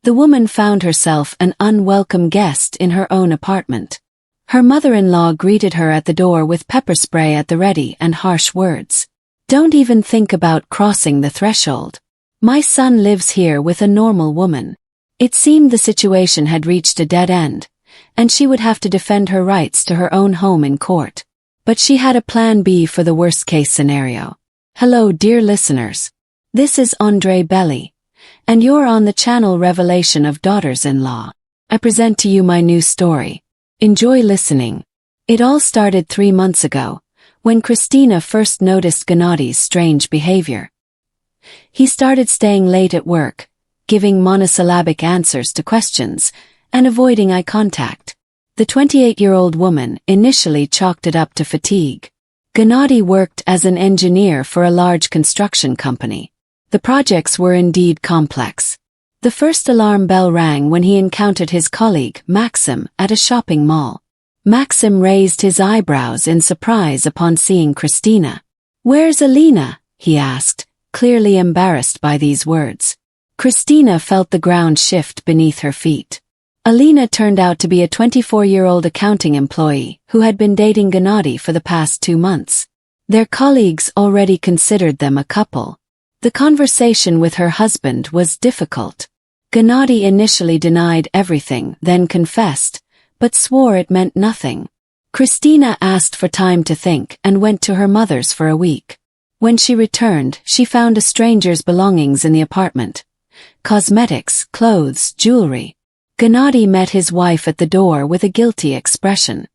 The woman found herself an unwelcome guest in her own apartment. Her mother-in-law greeted her at the door with pepper spray at the ready and harsh words. "Don't even think about crossing the threshold. My son lives here with a normal woman." It seemed the situation had reached a dead end, and she would have to defend her rights to her own home in court. But she had a plan B for the worst-case scenario. Hello, dear listeners. This is Andre Belli, and you're on the channel Revelation of Daughters-in-Law. I present to you my new story. Enjoy listening. It all started 3 months ago, when Christina first noticed Gennadi's strange behavior. He started staying late at work, giving monosyllabic answers to questions, and avoiding eye contact. The 28-year-old woman initially chalked it up to fatigue. Gennadi worked as an engineer for a large construction company. The projects were indeed complex. The first alarm bell rang when he encountered his colleague, Maxim, at a shopping mall. Maxim raised his eyebrows in surprise upon seeing Christina. "Where's Alina?" he asked, clearly embarrassed by these words. Christina felt the ground shift beneath her feet. Alina turned out to be a 24-year-old accounting employee who had been dating Gennadi for the past 2 months. Their colleagues already considered them a couple. The conversation with her husband was difficult. Gennadi initially denied everything, then confessed, but swore it meant nothing. Christina asked for time to think and went to her mother's for a week. When she returned, she found a stranger's belongings in the apartment. Cosmetics, clothes, jewelry. Gennadi met his wife at the door with a guilty expression.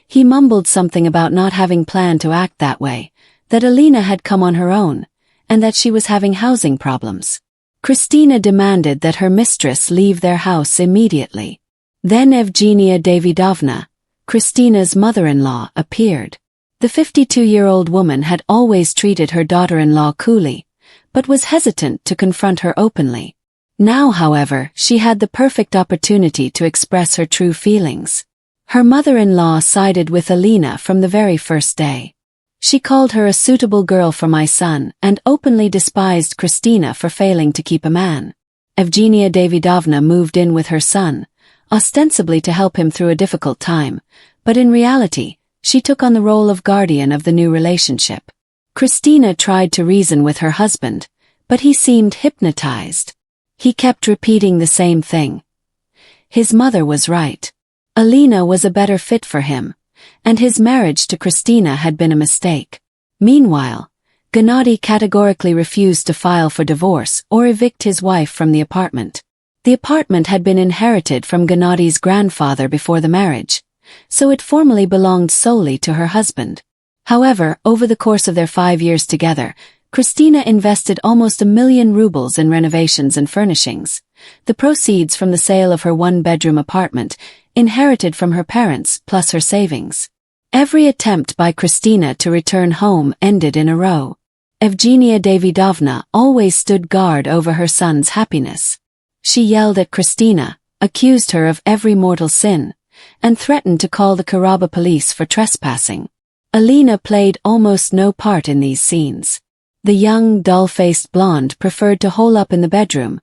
He mumbled something about not having planned to act that way, that Alina had come on her own, and that she was having housing problems. Christina demanded that her mistress leave their house immediately. Then Evgenia Davidovna, Christina's mother-in-law, appeared. The 52-year-old woman had always treated her daughter-in-law coolly, but was hesitant to confront her openly. Now, however, she had the perfect opportunity to express her true feelings. Her mother-in-law sided with Alina from the very first day. She called her a suitable girl for my son and openly despised Christina for failing to keep a man. Evgenia Davidovna moved in with her son, ostensibly to help him through a difficult time, but in reality, she took on the role of guardian of the new relationship. Christina tried to reason with her husband, but he seemed hypnotized. He kept repeating the same thing. His mother was right. Alina was a better fit for him, and his marriage to Christina had been a mistake. Meanwhile, Gennadi categorically refused to file for divorce or evict his wife from the apartment. The apartment had been inherited from Gennadi's grandfather before the marriage, so it formally belonged solely to her husband. However, over the course of their 5 years together, Christina invested almost 1 million rubles in renovations and furnishings, the proceeds from the sale of her 1-bedroom apartment, inherited from her parents, plus her savings. Every attempt by Christina to return home ended in a row. Evgenia Davidovna always stood guard over her son's happiness. She yelled at Christina, accused her of every mortal sin, and threatened to call the Karaba police for trespassing. Alina played almost no part in these scenes. The young, dull-faced blonde preferred to hole up in the bedroom,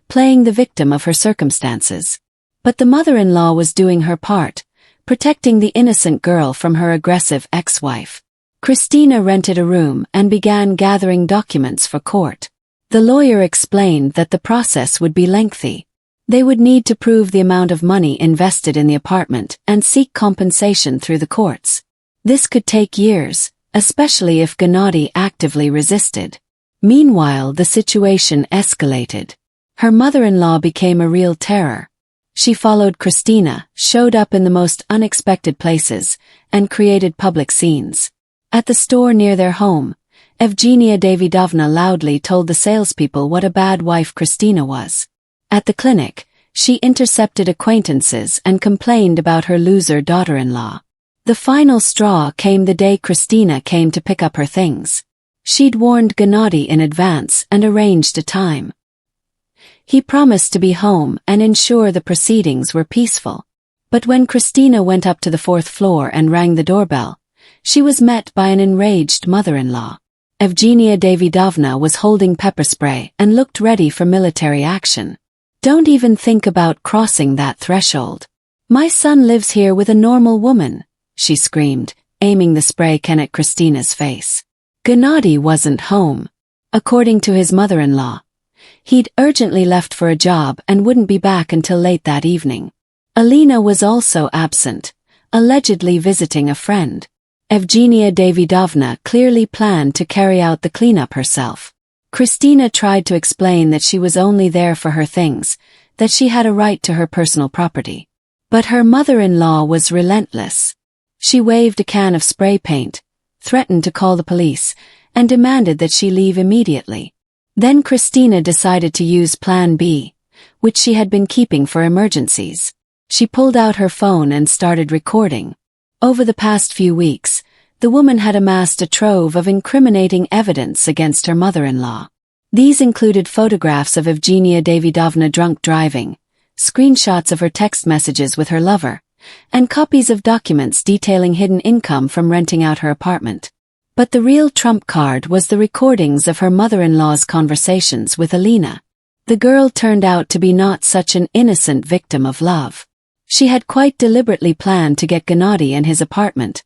playing the victim of her circumstances. But the mother-in-law was doing her part, protecting the innocent girl from her aggressive ex-wife. Christina rented a room and began gathering documents for court. The lawyer explained that the process would be lengthy. They would need to prove the amount of money invested in the apartment and seek compensation through the courts. This could take years, especially if Gennadi actively resisted. Meanwhile, the situation escalated. Her mother-in-law became a real terror. She followed Christina, showed up in the most unexpected places, and created public scenes. At the store near their home, Evgenia Davidovna loudly told the salespeople what a bad wife Christina was. At the clinic, she intercepted acquaintances and complained about her loser daughter-in-law. The final straw came the day Christina came to pick up her things. She'd warned Gennadi in advance and arranged a time. He promised to be home and ensure the proceedings were peaceful. But when Christina went up to the 4th floor and rang the doorbell, she was met by an enraged mother-in-law. Evgenia Davidovna was holding pepper spray and looked ready for military action. Don't even think about crossing that threshold. My son lives here with a normal woman, she screamed, aiming the spray can at Christina's face. Gennady wasn't home. According to his mother-in-law, he'd urgently left for a job and wouldn't be back until late that evening. Alina was also absent, allegedly visiting a friend. Evgenia Davidovna clearly planned to carry out the cleanup herself. Christina tried to explain that she was only there for her things, that she had a right to her personal property. But her mother-in-law was relentless. She waved a can of spray paint, threatened to call the police, and demanded that she leave immediately. Then Christina decided to use Plan B, which she had been keeping for emergencies. She pulled out her phone and started recording. Over the past few weeks, the woman had amassed a trove of incriminating evidence against her mother-in-law. These included photographs of Evgenia Davidovna drunk driving, screenshots of her text messages with her lover, and copies of documents detailing hidden income from renting out her apartment. But the real trump card was the recordings of her mother-in-law's conversations with Alina. The girl turned out to be not such an innocent victim of love. She had quite deliberately planned to get Gennady in his apartment,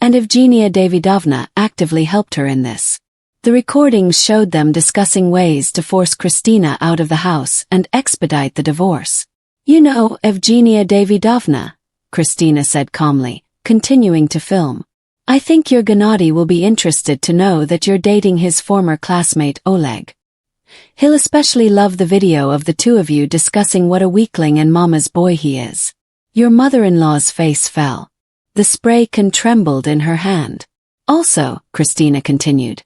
and Evgenia Davidovna actively helped her in this. The recordings showed them discussing ways to force Christina out of the house and expedite the divorce. You know, Evgenia Davidovna, Christina said calmly, continuing to film. I think your Gennady will be interested to know that you're dating his former classmate Oleg. He'll especially love the video of the two of you discussing what a weakling and mama's boy he is. Your mother-in-law's face fell. The spray can trembled in her hand. Also, Christina continued,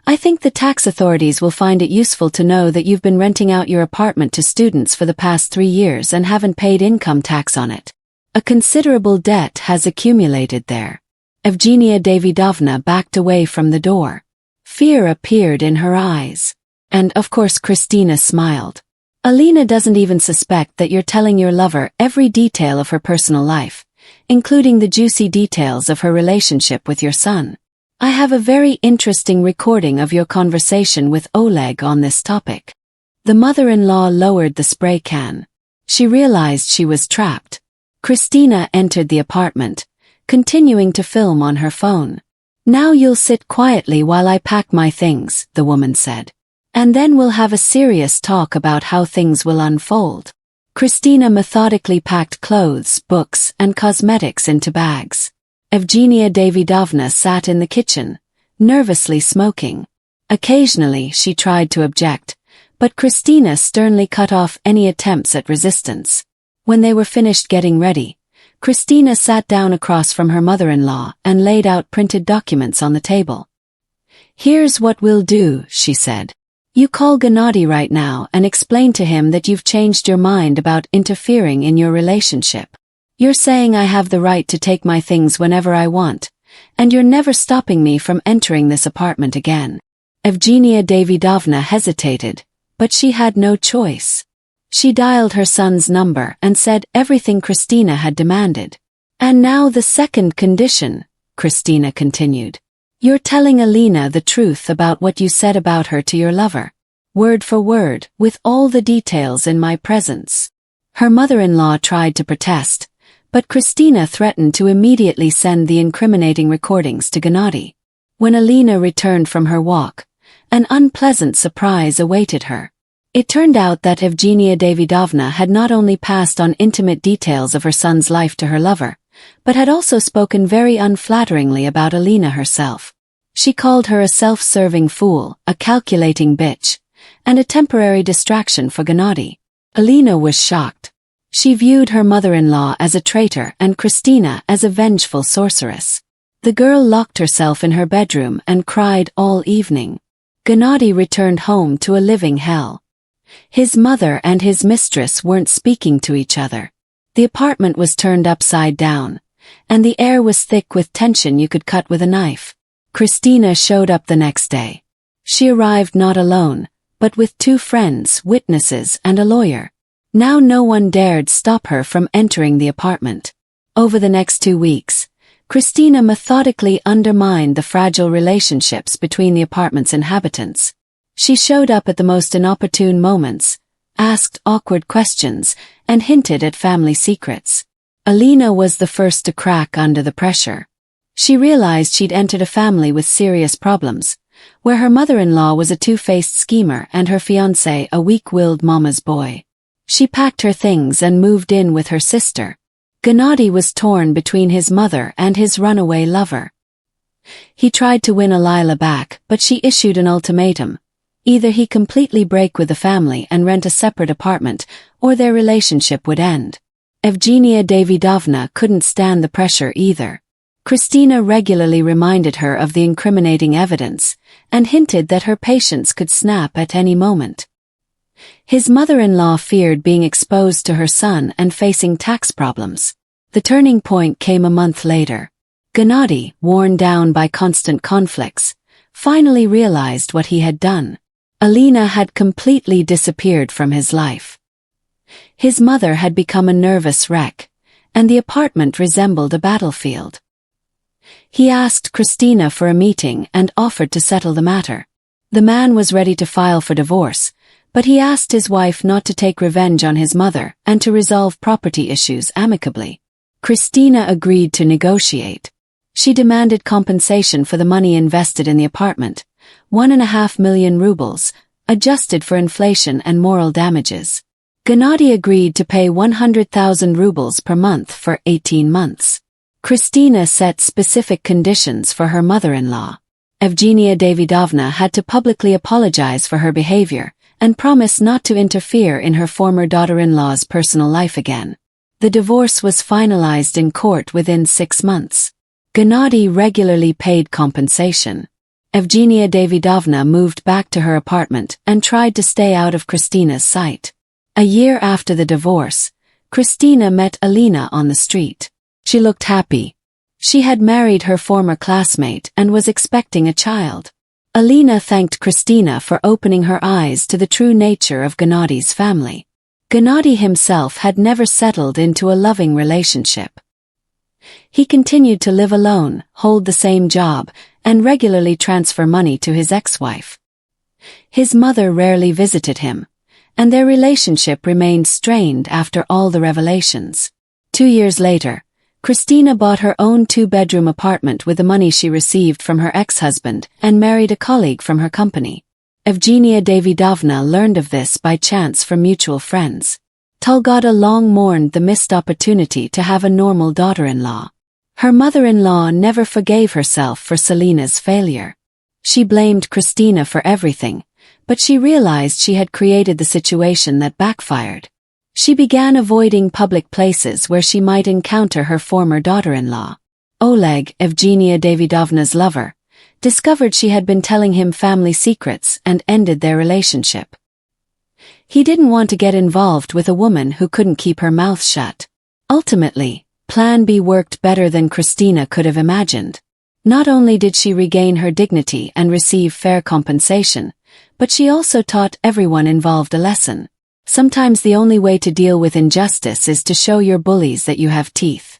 I think the tax authorities will find it useful to know that you've been renting out your apartment to students for the past 3 years and haven't paid income tax on it. A considerable debt has accumulated there. Evgenia Davidovna backed away from the door. Fear appeared in her eyes. And of course Christina smiled. Alina doesn't even suspect that you're telling your lover every detail of her personal life, including the juicy details of her relationship with your son. I have a very interesting recording of your conversation with Oleg on this topic. The mother-in-law lowered the spray can. She realized she was trapped. Christina entered the apartment, continuing to film on her phone. Now you'll sit quietly while I pack my things, the woman said. And then we'll have a serious talk about how things will unfold. Christina methodically packed clothes, books, and cosmetics into bags. Evgenia Davidovna sat in the kitchen, nervously smoking. Occasionally she tried to object, but Christina sternly cut off any attempts at resistance. When they were finished getting ready, Christina sat down across from her mother-in-law and laid out printed documents on the table. Here's what we'll do, she said. You call Gennady right now and explain to him that you've changed your mind about interfering in your relationship. You're saying I have the right to take my things whenever I want, and you're never stopping me from entering this apartment again. Evgenia Davidovna hesitated, but she had no choice. She dialed her son's number and said everything Christina had demanded. And now the second condition, Christina continued. You're telling Alina the truth about what you said about her to your lover. Word for word, with all the details in my presence. Her mother-in-law tried to protest, but Christina threatened to immediately send the incriminating recordings to Gennady. When Alina returned from her walk, an unpleasant surprise awaited her. It turned out that Evgenia Davidovna had not only passed on intimate details of her son's life to her lover, but had also spoken very unflatteringly about Alina herself. She called her a self-serving fool, a calculating bitch, and a temporary distraction for Gennady. Alina was shocked. She viewed her mother-in-law as a traitor and Christina as a vengeful sorceress. The girl locked herself in her bedroom and cried all evening. Gennady returned home to a living hell. His mother and his mistress weren't speaking to each other. The apartment was turned upside down, and the air was thick with tension you could cut with a knife. Christina showed up the next day. She arrived not alone, but with 2 friends, witnesses, and a lawyer. Now no one dared stop her from entering the apartment. Over the next 2 weeks, Christina methodically undermined the fragile relationships between the apartment's inhabitants. She showed up at the most inopportune moments, asked awkward questions, and hinted at family secrets. Alina was the first to crack under the pressure. She realized she'd entered a family with serious problems, where her mother-in-law was a two-faced schemer and her fiancé a weak-willed mama's boy. She packed her things and moved in with her sister. Gennady was torn between his mother and his runaway lover. He tried to win Alila back, but she issued an ultimatum. Either he completely break with the family and rent a separate apartment, or their relationship would end. Evgenia Davidovna couldn't stand the pressure either. Christina regularly reminded her of the incriminating evidence, and hinted that her patience could snap at any moment. His mother-in-law feared being exposed to her son and facing tax problems. The turning point came a month later. Gennady, worn down by constant conflicts, finally realized what he had done. Alina had completely disappeared from his life. His mother had become a nervous wreck, and the apartment resembled a battlefield. He asked Christina for a meeting and offered to settle the matter. The man was ready to file for divorce, but he asked his wife not to take revenge on his mother and to resolve property issues amicably. Christina agreed to negotiate. She demanded compensation for the money invested in the apartment, 1.5 million rubles, adjusted for inflation and moral damages. Gennady agreed to pay 100,000 rubles per month for 18 months. Christina set specific conditions for her mother-in-law. Evgenia Davidovna had to publicly apologize for her behavior and promise not to interfere in her former daughter-in-law's personal life again. The divorce was finalized in court within 6 months. Gennady regularly paid compensation. Evgenia Davidovna moved back to her apartment and tried to stay out of Christina's sight. A year after the divorce, Christina met Alina on the street. She looked happy. She had married her former classmate and was expecting a child. Alina thanked Christina for opening her eyes to the true nature of Gennady's family. Gennady himself had never settled into a loving relationship. He continued to live alone, hold the same job, and regularly transfer money to his ex-wife. His mother rarely visited him, and their relationship remained strained after all the revelations. 2 years later, Christina bought her own 2-bedroom apartment with the money she received from her ex-husband and married a colleague from her company. Evgenia Davidovna learned of this by chance from mutual friends. Tolgada long mourned the missed opportunity to have a normal daughter-in-law. Her mother-in-law never forgave herself for Selina's failure. She blamed Christina for everything, but she realized she had created the situation that backfired. She began avoiding public places where she might encounter her former daughter-in-law. Oleg, Evgenia Davidovna's lover, discovered she had been telling him family secrets and ended their relationship. He didn't want to get involved with a woman who couldn't keep her mouth shut. Ultimately, Plan B worked better than Christina could have imagined. Not only did she regain her dignity and receive fair compensation, but she also taught everyone involved a lesson. Sometimes the only way to deal with injustice is to show your bullies that you have teeth.